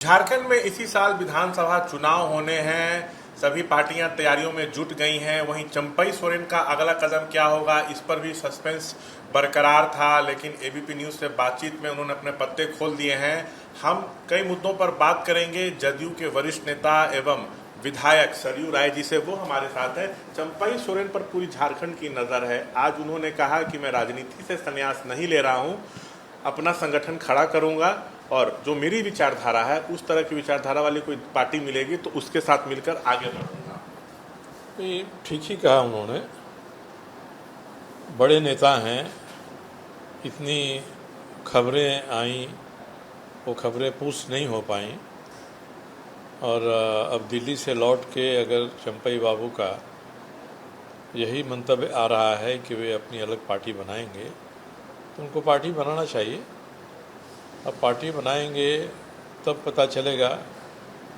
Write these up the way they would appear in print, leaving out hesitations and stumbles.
झारखंड में इसी साल विधानसभा चुनाव होने हैं। सभी पार्टियां तैयारियों में जुट गई हैं। वहीं चंपई सोरेन का अगला कदम क्या होगा, इस पर भी सस्पेंस बरकरार था, लेकिन एबीपी न्यूज से बातचीत में उन्होंने अपने पत्ते खोल दिए हैं। हम कई मुद्दों पर बात करेंगे। जदयू के वरिष्ठ नेता एवं विधायक सरयू राय जी से, वो हमारे साथ है। चंपई सोरेन पर पूरी झारखंड की नजर है। आज उन्होंने कहा कि मैं राजनीति से संन्यास नहीं ले रहा हूं, अपना संगठन खड़ा करूंगा और जो मेरी विचारधारा है उस तरह की विचारधारा वाली कोई पार्टी मिलेगी तो उसके साथ मिलकर आगे बढ़ूंगा। ये ठीक ही कहा उन्होंने। बड़े नेता हैं, इतनी खबरें आई, वो खबरें पुष्ट नहीं हो पाई और अब दिल्ली से लौट के अगर चंपई बाबू का यही मंतव्य आ रहा है कि वे अपनी अलग पार्टी बनाएंगे तो उनको पार्टी बनाना चाहिए। अब पार्टी बनाएंगे तब पता चलेगा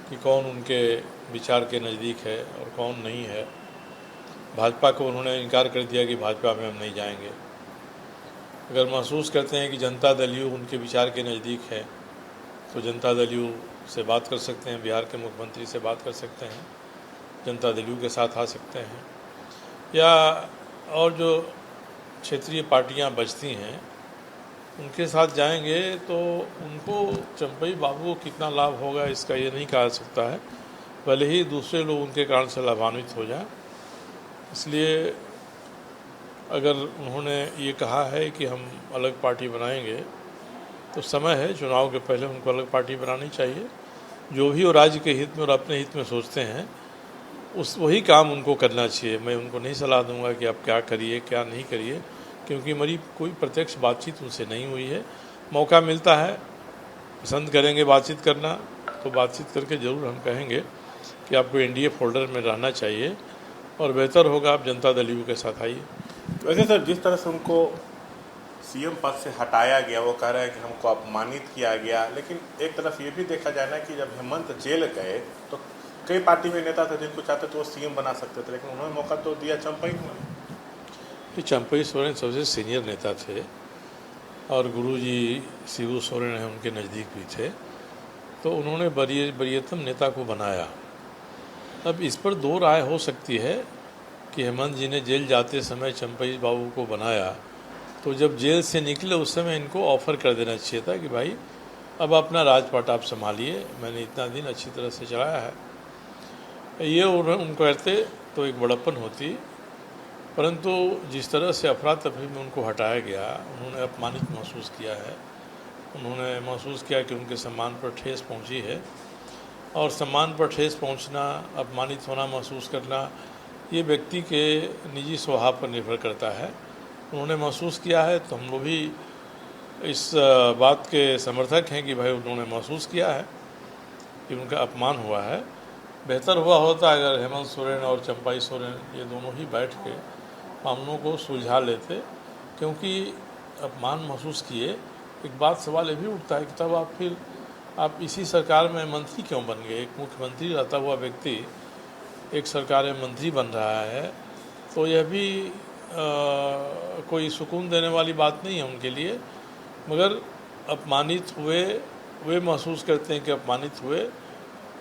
कि कौन उनके विचार के नज़दीक है और कौन नहीं है। भाजपा को उन्होंने इनकार कर दिया कि भाजपा में हम नहीं जाएंगे। अगर महसूस करते हैं कि जनता दल यू उनके विचार के नज़दीक है तो जनता दल यू से बात कर सकते हैं, बिहार के मुख्यमंत्री से बात कर सकते हैं, जनता दल यू के साथ आ सकते हैं, या और जो क्षेत्रीय पार्टियां बचती हैं उनके साथ जाएंगे तो उनको चंपई बाबू को कितना लाभ होगा इसका ये नहीं कहा सकता है, भले ही दूसरे लोग उनके कारण से लाभान्वित हो जाए। इसलिए अगर उन्होंने ये कहा है कि हम अलग पार्टी बनाएंगे तो समय है, चुनाव के पहले उनको अलग पार्टी बनानी चाहिए। जो भी वो राज्य के हित में और अपने हित में सोचते हैं वही काम उनको करना चाहिए। मैं उनको नहीं सलाह दूंगा कि आप क्या करिए क्या नहीं करिए, क्योंकि मेरी कोई प्रत्यक्ष बातचीत उनसे नहीं हुई है। मौका मिलता है, पसंद करेंगे बातचीत करना तो बातचीत करके ज़रूर हम कहेंगे कि आपको एनडीए फोल्डर में रहना चाहिए और बेहतर होगा आप जनता दल यू के साथ आइए। वैसे सर, जिस तरह से उनको सीएम पद से हटाया गया, वो कह रहे हैं कि हमको अपमानित किया गया, लेकिन एक तरफ ये भी देखा जाए ना कि जब हेमंत जेल गए तो कई पार्टी में नेता थे जिनको चाहते तो वो सीएम बना सकते थे, लेकिन उन्होंने मौका तो दिया चंपई को। चंपई सोरेन सबसे सीनियर नेता थे और गुरुजी शिबू सोरेन हैं उनके नज़दीक भी थे, तो उन्होंने वरीयतम नेता को बनाया। अब इस पर दो राय हो सकती है कि हेमंत जी ने जेल जाते समय चंपई बाबू को बनाया तो जब जेल से निकले उस समय इनको ऑफ़र कर देना चाहिए था कि भाई अब अपना राजपाट आप संभालिए, मैंने इतना दिन अच्छी तरह से चलाया है। ये उनको कहते तो एक बड़प्पन होती, परंतु जिस तरह से अफरा तफरी में उनको हटाया गया, उन्होंने अपमानित महसूस किया है। उन्होंने महसूस किया कि उनके सम्मान पर ठेस पहुंची है और सम्मान पर ठेस पहुंचना, अपमानित होना महसूस करना, ये व्यक्ति के निजी स्वभाव पर निर्भर करता है। उन्होंने महसूस किया है तो हम लोग भी इस बात के समर्थक हैं कि भाई उन्होंने महसूस किया है कि उनका अपमान हुआ है। बेहतर हुआ होता अगर हेमंत सोरेन और चंपई सोरेन ये दोनों ही बैठ के मामलों को सुलझा लेते, क्योंकि अपमान महसूस किए। एक बात सवाल ये भी उठता है कि तब आप इसी सरकार में मंत्री क्यों बन गए? एक मुख्यमंत्री रहता हुआ व्यक्ति एक सरकार में मंत्री बन रहा है तो यह भी कोई सुकून देने वाली बात नहीं है उनके लिए। मगर अपमानित हुए, वे महसूस करते हैं कि अपमानित हुए,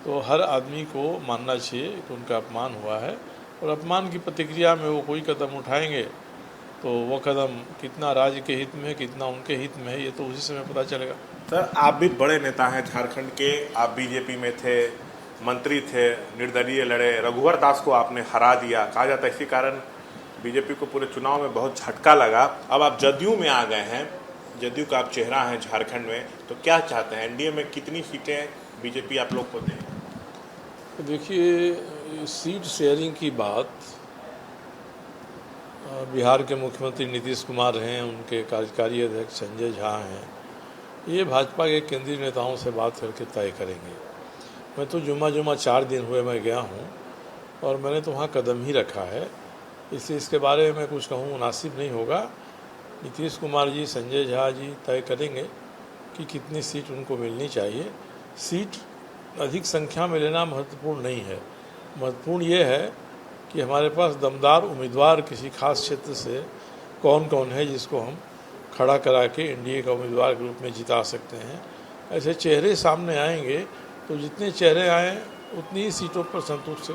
तो हर आदमी को मानना चाहिए कि उनका अपमान हुआ है और अपमान की प्रतिक्रिया में वो कोई कदम उठाएंगे तो वो कदम कितना राज्य के हित में है, कितना उनके हित में है, ये तो उसी समय पता चलेगा। सर, आप भी बड़े नेता हैं झारखंड के। आप बीजेपी में थे, मंत्री थे, निर्दलीय लड़े, रघुवर दास को आपने हरा दिया। कहा जाता है इसी कारण बीजेपी को पूरे चुनाव में बहुत झटका लगा। अब आप जदयू में आ गए हैं, जदयू का आप चेहरा हैं झारखंड में, तो क्या चाहते हैं? एनडीए में कितनी सीटें बीजेपी आप लोग को दें? देखिए, सीट शेयरिंग की बात बिहार के मुख्यमंत्री नीतीश कुमार हैं, उनके कार्यकारी अध्यक्ष संजय झा हैं, ये भाजपा के केंद्रीय नेताओं से बात करके तय करेंगे। मैं तो जुम्मा 4 दिन हुए मैं गया हूँ और मैंने तो वहाँ कदम ही रखा है, इसलिए इसके बारे में कुछ कहूँ मुनासिब नहीं होगा। नीतीश कुमार जी, संजय झा जी तय करेंगे कि कितनी सीट उनको मिलनी चाहिए। सीट अधिक संख्या में लेना महत्वपूर्ण नहीं है, महत्वपूर्ण ये है कि हमारे पास दमदार उम्मीदवार किसी खास क्षेत्र से कौन कौन है जिसको हम खड़ा करा के एनडीए का उम्मीदवार के रूप में जिता सकते हैं। ऐसे चेहरे सामने आएंगे तो जितने चेहरे आए उतनी ही सीटों पर संतुष्ट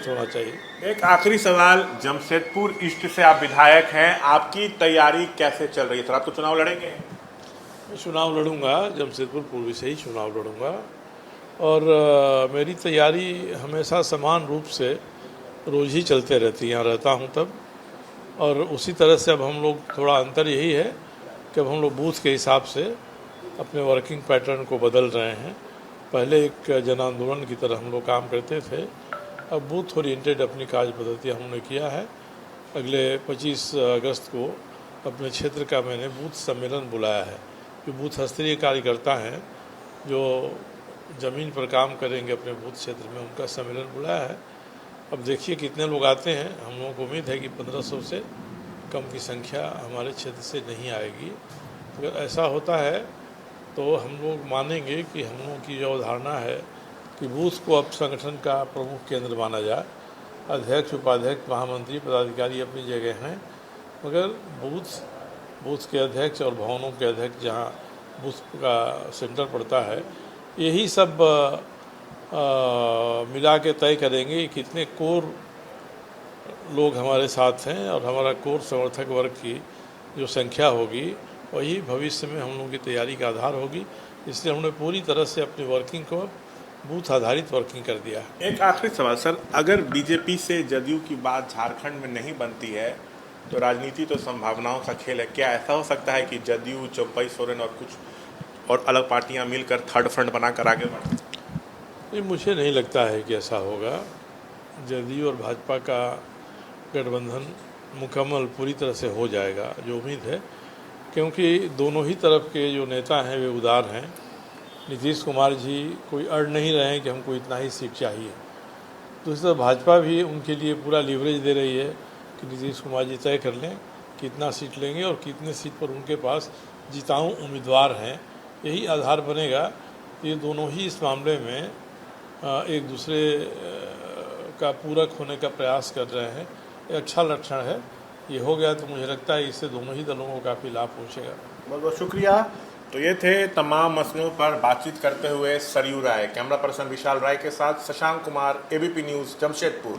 होना चाहिए। एक आखिरी सवाल, जमशेदपुर ईस्ट से आप विधायक हैं, आपकी तैयारी कैसे चल रही है सर? आप तो चुनाव लड़ेंगे? मैं चुनाव लड़ूंगा, जमशेदपुर पूर्वी से ही चुनाव लड़ूंगा और मेरी तैयारी हमेशा समान रूप से रोज़ ही चलते रहती है, यहाँ रहता हूँ तब। और उसी तरह से अब हम लोग थोड़ा अंतर यही है कि अब हम लोग बूथ के हिसाब से अपने वर्किंग पैटर्न को बदल रहे हैं। पहले एक जन आंदोलन की तरह हम लोग काम करते थे, अब बूथ ओरिएंटेड अपनी कार्य पद्धति हमने किया है। अगले 25 अगस्त को अपने क्षेत्र का मैंने बूथ सम्मेलन बुलाया है। जो बूथ स्तरीय कार्यकर्ता हैं जो ज़मीन पर काम करेंगे अपने बूथ क्षेत्र में, उनका सम्मेलन बुलाया है। अब देखिए कितने लोग आते हैं। हम लोगों को उम्मीद है कि 1500 से कम की संख्या हमारे क्षेत्र से नहीं आएगी। अगर ऐसा होता है तो हम लोग मानेंगे कि हम लोगों की जो अवधारणा है कि बूथ को अब संगठन का प्रमुख केंद्र माना जाए। अध्यक्ष, उपाध्यक्ष, महामंत्री, पदाधिकारी अपनी जगह हैं, मगर बूथ के अध्यक्ष और भवनों के अध्यक्ष जहाँ बूथ का सेंटर पड़ता है, यही सब मिला के तय करेंगे कि कितने कोर लोग हमारे साथ हैं और हमारा कोर समर्थक वर्ग की जो संख्या होगी वही भविष्य में हम लोगों की तैयारी का आधार होगी। इसलिए हमने पूरी तरह से अपनी वर्किंग को बूथ आधारित वर्किंग कर दिया है। एक आखिरी सवाल सर, अगर बीजेपी से जदयू की बात झारखंड में नहीं बनती है तो राजनीति तो संभावनाओं का खेल है। क्या ऐसा हो सकता है कि जदयू, चंपई सोरेन और कुछ और अलग पार्टियां मिलकर थर्ड फ्रंट बनाकर आगे बढ़ें? नहीं, मुझे नहीं लगता है कि ऐसा होगा। जदयू और भाजपा का गठबंधन मुकम्मल पूरी तरह से हो जाएगा, जो उम्मीद है, क्योंकि दोनों ही तरफ के जो नेता हैं वे उदार हैं। नीतीश कुमार जी कोई अड़ नहीं रहे हैं कि हमको इतना ही सीट चाहिए। दूसरी तरफ भाजपा भी उनके लिए पूरा लीवरेज दे रही है कि नीतीश कुमार जी तय कर लें कितना सीट लेंगे और कितने सीट पर उनके पास जिताऊ उम्मीदवार हैं। यही आधार बनेगा। ये दोनों ही इस मामले में एक दूसरे का पूरक होने का प्रयास कर रहे हैं। ये अच्छा लक्षण है। ये हो गया तो मुझे लगता है इससे दोनों ही दलों को काफ़ी लाभ पहुँचेगा। बहुत बहुत शुक्रिया। तो ये थे तमाम मसलों पर बातचीत करते हुए सरयू राय। कैमरा पर्सन विशाल राय के साथ शशांक कुमार, एबीपी न्यूज़, जमशेदपुर।